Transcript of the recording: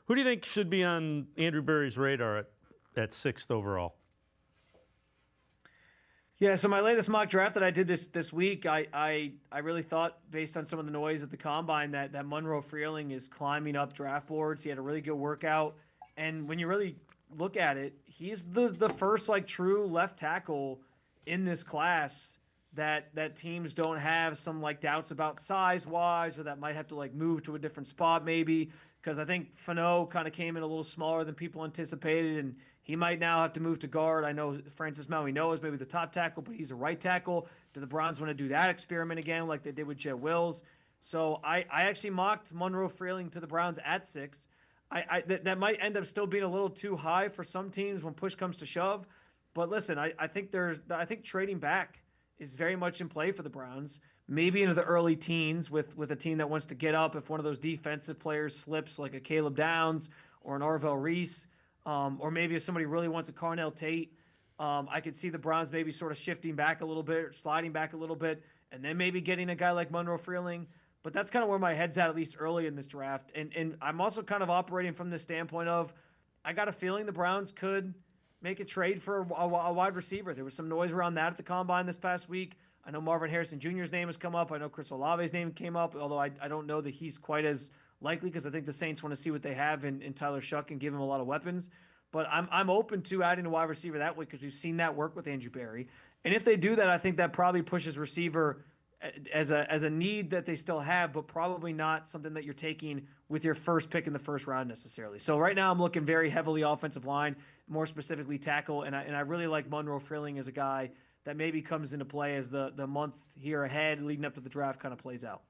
Who do you think should be on Andrew Berry's radar at sixth overall? Yeah, so my latest mock draft that I did this week, I really thought based on some of the noise at the combine that Monroe Freeling is climbing up draft boards. He had a really good workout, and when you really look at it, he's the first like true left tackle in this class that teams don't have some like doubts about size wise, or that might have to like move to a different spot maybe. Because I think Fano kind of came in a little smaller than people anticipated, and he might now have to move to guard. I know Francis Mauigoa is maybe the top tackle, but he's a right tackle. Do the Browns want to do that experiment again, like they did with Jet Wills? So I actually mocked Monroe Freeling to the Browns at six. That might end up still being a little too high for some teams when push comes to shove. But listen, I think trading back is very much in play for the Browns. Maybe into the early teens with a team that wants to get up if one of those defensive players slips, like a Caleb Downs or an Arvell Reese, or maybe if somebody really wants a Carnell Tate. I could see the Browns maybe sort of shifting back a little bit, or sliding back a little bit, and then maybe getting a guy like Monroe Freeling. But that's kind of where my head's at least early in this draft. And I'm also kind of operating from the standpoint of I got a feeling the Browns could make a trade for a wide receiver. There was some noise around that at the combine this past week. I know Marvin Harrison Jr.'s name has come up. I know Chris Olave's name came up, although I don't know that he's quite as likely because I think the Saints want to see what they have in Tyler Shuck and give him a lot of weapons. But I'm open to adding a wide receiver that way because we've seen that work with Andrew Berry. And if they do that, I think that probably pushes receiver as a need that they still have, but probably not something that you're taking with your first pick in the first round necessarily. So right now I'm looking very heavily offensive line, more specifically tackle, and I really like Monroe Freeling as a guy that maybe comes into play as the month here ahead leading up to the draft kind of plays out.